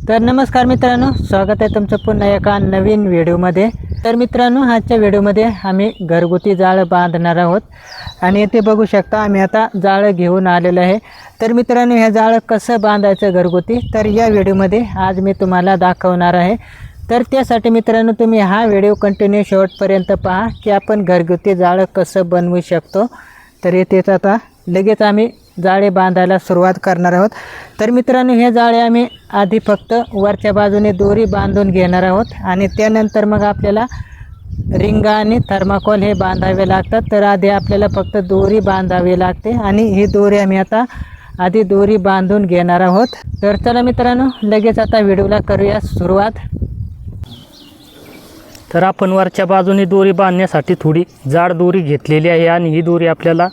तर नमस्कार मित्रांनो, स्वागत आहे तुमचं पुन्हा एका नवीन व्हिडिओमध्ये। तर मित्रांनो, आजच्या व्हिडिओमध्ये आम्ही घरगुती जाळं बांधणार आहोत आणि इथे बघू शकता आम्ही आता जाळं घेऊन आलेलं आहे। तर मित्रांनो, हे जाळं कसं बांधायचं घरगुती तर या व्हिडिओमध्ये आज मी तुम्हाला दाखवणार आहे। तर त्यासाठी मित्रांनो, तुम्ही हा व्हिडिओ कंटिन्यू शेवटपर्यंत पहा की आपण घरगुती जाळं कसं बनवू शकतो। तर येथेच आता लगेच आम्ही जाळे बांधायला सुरुवात करणार आहोत। तर मित्रांनो, हे जाळे आम्ही आधी फक्त वरच्या बाजूने दोरी बांधून घेणार आहोत आणि त्यानंतर मग आपल्याला रिंगा आणि थर्माकोल हे बांधावे लागतात। तर आधी आपल्याला फक्त दोरी बांधावी लागते आणि ही दोरी आम्ही आता आधी दोरी बांधून घेणार आहोत। तर चला मित्रांनो, लगेच आता व्हिडिओला करूया सुरुवात। तर आपण वरच्या बाजूने दोरी बांधण्यासाठी थोडी जाड दोरी घेतलेली आहे आणि ही दोरी आपल्याला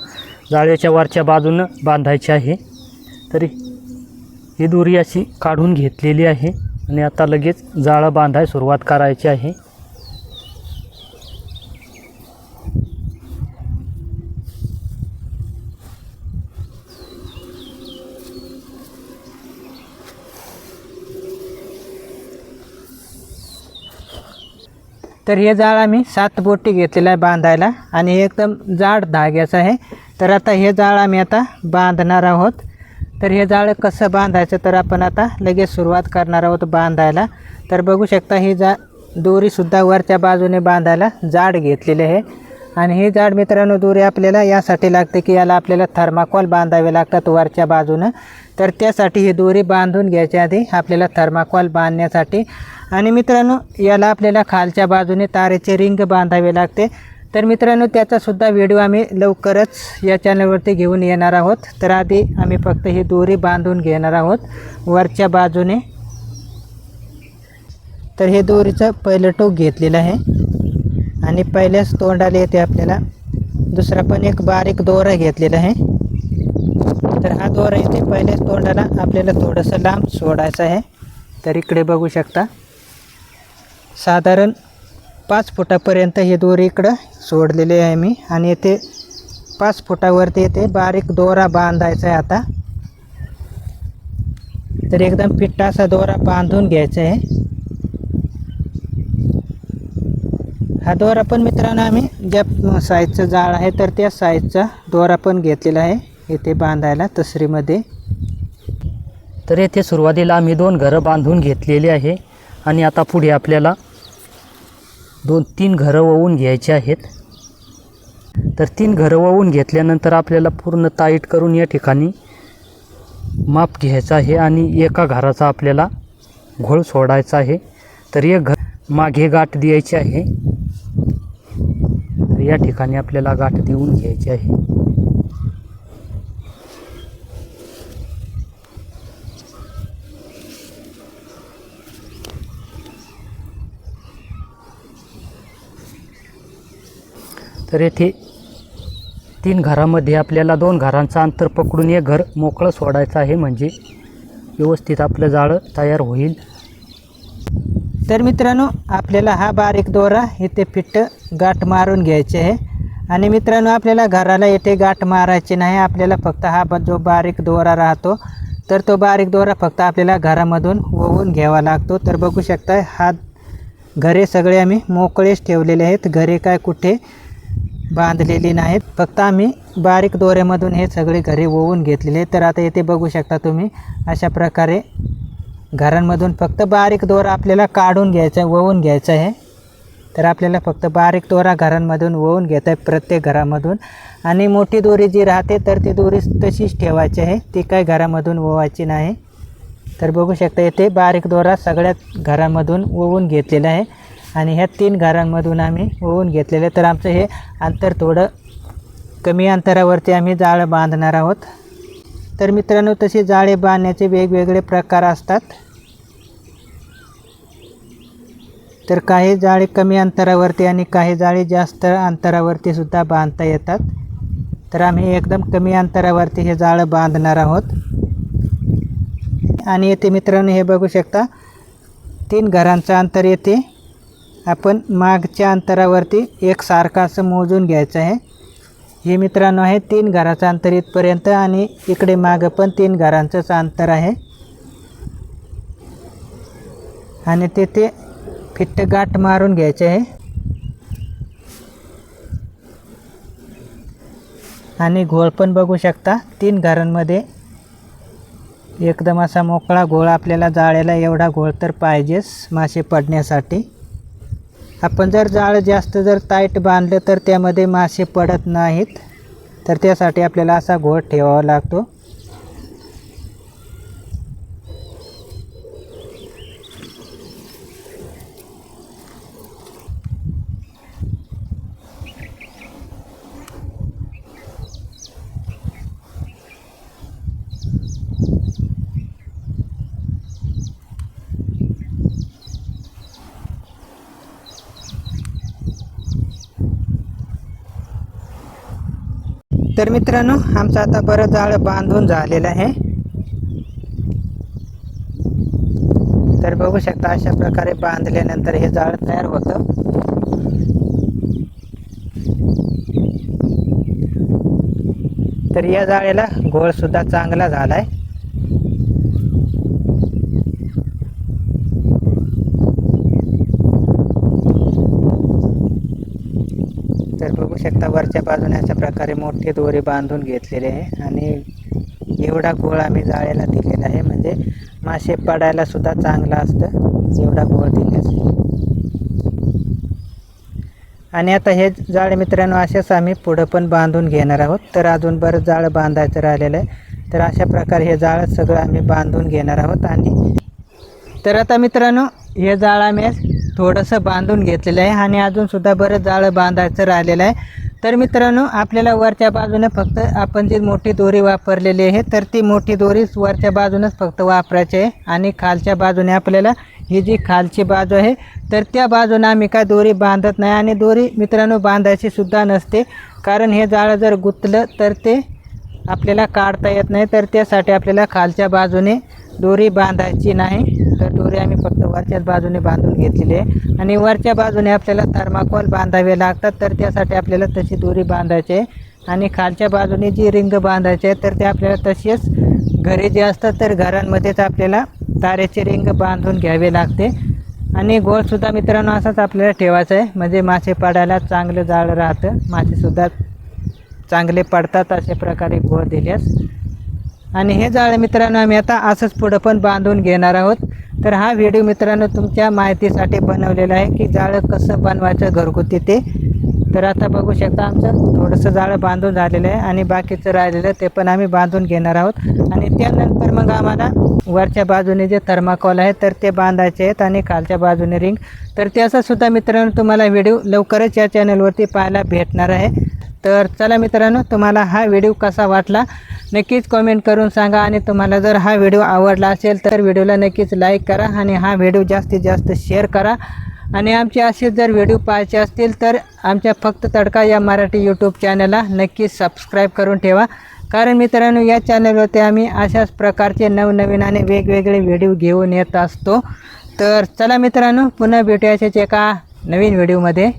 जाळ्याच्या वरच्या बाजूनं बांधायची आहे। तरी ही दोरी अशी काढून घेतलेली आहे आणि आता लगेच जाळं बांधायला सुरुवात करायची आहे। तर हे जाळ आम्ही 7 बोटी घेतलेला आहे बांधायला आणि एकदम जाड धाग्याचं आहे। तर आता हे जाळ आम्ही आता बांधणार आहोत। तर हे जाळ कसं बांधायचं तर आपण आता लगेच सुरुवात करणार आहोत बांधायला। तर बघू शकता ही दोरीसुद्धा वरच्या बाजूने बांधायला जाड घेतलेली आहे आणि ही जाड मित्रांनो दोरी आपल्याला यासाठी लागते की याला आपल्याला थर्माकोल बांधावे लागतात वरच्या बाजूनं। तर त्यासाठी ही दोरी बांधून घ्यायच्या आधी आपल्याला थर्माकोल बांधण्यासाठी आणि मित्रांनो याला आपल्याला खालच्या बाजूने तारेचे रिंग बांधावे लागते। तर मित्रांनो त्याचासुद्धा व्हिडिओ आम्ही लवकरच या चॅनलवरती घेऊन येणार आहोत। तर आधी आम्ही फक्त ही दोरी बांधून घेणार आहोत वरच्या बाजूने। तर हे दोरीचं पहिलं टोक घेतलेलं आहे आणि पहिल्याच तोंडाला येते आपल्याला दुसरा पण एक बारीक दोरा घेतलेला आहे। तर हा दोरा इथे पहिल्याच तोंडाला आपल्याला थोडंसं लांब सोडायचं आहे। तर इकडे बघू शकता साधारण 5 फुटापर्यंत ही दोरी इकडं सोडलेली आहे मी आणि येथे 5 फुटावरती येथे बारीक दोरा बांधायचा आहे आता। तर एकदम फिट्टा असा दोरा बांधून घ्यायचा आहे। हा दोरा पण मित्रांनो आम्ही ज्या साईजचं जाळ आहे तर त्या साईजचा दोरा पण घेतलेला आहे इथे बांधायला तसरीमध्ये। तर येथे सुरुवातीला आम्ही 2 घरं बांधून घेतलेली आहे आणि आता पुढे आपल्याला 2-3 घरं वळून घ्यायची आहेत। तर 3 घरं वळून घेतल्यानंतर आपल्याला पूर्ण टाईट करून या ठिकाणी माप घ्यायचं आहे आणि एका घराचा आपल्याला घोळ सोडायचा आहे। तर एक घर मागे गाठ द्यायची आहे। तर या ठिकाणी आपल्याला गाठ देऊन घ्यायची आहे। तर येथे 3 घरामध्ये आपल्याला 2 घरांचं अंतर पकडून एक घर मोकळं सोडायचं आहे म्हणजे व्यवस्थित आपलं जाळं तयार होईल। तर मित्रांनो आपल्याला हा बारीक दोरा इथे फिट्ट गाठ मारून घ्यायची आहे आणि मित्रांनो आपल्याला घराला येथे गाठ मारायची नाही। आपल्याला फक्त हा जो बारीक दोरा राहतो तर तो बारीक दोरा फक्त आपल्याला घरामधून वळवून घ्यावा लागतो। तर बघू शकता हा घरे सगळे आम्ही मोकळेच ठेवलेले आहेत, घरे काय कुठे बांधलेली नाहीत, फक्त आम्ही बारीक दोऱ्यामधून हे सगळे घरे वळवून घेतलेले। तर आता येथे बघू शकता तुम्ही अशा प्रकारे घरांमधून फक्त बारीक दोरा आपल्याला काढून घ्यायचा वळवून घ्यायचा आहे। तर आपल्याला फक्त बारीक दोरा घरांमधून वळवून घ्यायचा आहे प्रत्येक घरामधून आणि मोठी दोरी जी राहते तर ती दोरी तशीच ठेवायची आहे, ती काय घरामधून वळवायची नाही। तर बघू शकता येथे बारीक दोरा सगळ्या घरांमधून वळवून घेतलेला आहे आणि ह्या 3 घरांमधून आम्ही वळवून घेतलेले। तर आमचं हे अंतर थोडं कमी अंतरावरती आम्ही जाळं बांधणार आहोत। तर मित्रांनो तसे जाळे बांधण्याचे वेगवेगळे प्रकार असतात। तर काही जाळे कमी अंतरावरती आणि काही जाळे जास्त अंतरावरती सुद्धा बांधता येतात। तर आम्ही एकदम कमी अंतरावरती हे जाळं बांधणार आहोत आणि येथे मित्रांनो हे बघू शकता 3 घरांचं अंतर येते आपण मागच्या अंतरावरती एकसारखं असं मोजून घ्यायचं आहे। हे मित्रांनो आहे 3 घराचं अंतर इथपर्यंत आणि इकडे मागं पण 3 घरांचंच अंतर आहे। आणि तेथे फिट्ट गाठ मारून घ्यायचे आहे. आणि घोळ पण बघू शकता 3 घरांमध्ये एकदम असा मोकळा घोळ आपल्याला जाळ्याला एवढा घोळ तर पाहिजेच मासे पडण्यासाठी. आपण जर जाळं जास्त जर टाईट बांधलं तर त्यामध्ये मासे पडत नाहीत, तर त्यासाठी आपल्याला असा घोळ ठेवावा लागतो. तर मित्रांनो, आमचं आता बरं जाळं बांधून झालेलं आहे. तर बघू शकता अशा प्रकारे बांधल्यानंतर हे जाळं तयार होतं. तर या जाळ्याला घोळ सुद्धा चांगला झाला आहे. तर बघू शकता वरच्या बाजूने अशा प्रकारे मोठी दोरी बांधून घेतलेली आहे आणि एवढा गोळ आम्ही जाळ्याला दिलेला आहे, म्हणजे मासे पडायला सुद्धा चांगला असतं एवढा गोळ दिल्यास. आणि आता हे जाळे मित्रांनो असेच आम्ही पुढं पण बांधून घेणार आहोत. तर अजून बरं जाळं बांधायचं राहिलेलं आहे. तर अशा प्रकारे हे जाळं सगळं आम्ही बांधून घेणार आहोत. आणि तर आता मित्रांनो हे जाळं आम्ही थोडंसं बांधून घेतलेलं आहे आणि अजूनसुद्धा बरं जाळं बांधायचं राहिलेलं आहे. तर मित्रांनो आपल्याला वरच्या बाजूने फक्त आपण जी मोठी दोरी वापरलेली आहे तर ती मोठी दोरीच वरच्या बाजूनच फक्त वापरायची आहे. आणि खालच्या बाजूने आपल्याला ही जी खालची बाजू आहे तर त्या बाजूने आम्ही काय दोरी बांधत नाही. आणि दोरी मित्रांनो बांधायची सुद्धा नसते, कारण हे जाळं जर गुंतलं तर ते आपल्याला काढता येत नाही. तर त्यासाठी आपल्याला खालच्या बाजूने दोरी बांधायची नाही. तर दोरी आम्ही फक्त वरच्याच बाजूने बांधून घेतलेली आहे. आणि वरच्या बाजूने आपल्याला थर्माकोल बांधावे लागतात, तर त्यासाठी आपल्याला तशी दोरी बांधायची आहे. आणि खालच्या बाजूने जी रिंग बांधायची आहे तर ते आपल्याला तशीच घरी जे असतात तर घरांमध्येच आपल्याला तारेची रिंग बांधून घ्यावी लागते. आणि गोळसुद्धा मित्रांनो असाच आपल्याला ठेवायचा आहे, म्हणजे मासे पडायला चांगलं जाळं राहतं, मासेसुद्धा चांगले पडतात अशा प्रकारे गोळ दिल्यास. आणि हे जाळं मित्रांनो आम्ही आता असंच पुढं पण बांधून घेणार आहोत. तर हा व्हिडिओ मित्रांनो तुमच्या माहितीसाठी बनवलेला आहे की जाळं कसं बनवायचं घरगुती ते. तर आता बघू शकता आमचं थोडंसं जाळं बांधून झालेलं आहे आणि बाकीचं राहिलेलं ते पण आम्ही बांधून घेणार आहोत. आणि त्यानंतर मग आम्हाला वरच्या बाजूने जे थर्माकोल आहे तर ते बांधायचे आहेत आणि खालच्या बाजूने रिंग. तर त्याचासुद्धा मित्रांनो तुम्हाला व्हिडिओ लवकरच या चॅनलवरती पाहायला भेटणार आहे. तर चला मित्रांनो, तुम्हाला हा व्हिडिओ कसा वाटला नक्कीच कमेंट करून सांगा. आणि तुम्हाला जर हा व्हिडिओ आवडला असेल तर व्हिडिओला नक्कीच लाईक करा आणि हा व्हिडिओ जास्तीत जास्त शेअर करा. आणि आमचे असे जर व्हिडिओ पाहायचे असतील तर आमच्या फक्त तडका या मराठी यूट्यूब चॅनलला नक्कीच सबस्क्राईब करून ठेवा, कारण मित्रांनो या चॅनलवरती आम्ही अशाच प्रकारचे नवनवीन आणि वेगवेगळे व्हिडिओ घेऊन येत असतो. तर चला मित्रांनो, पुन्हा भेटूयाच एका नवीन व्हिडिओमध्ये.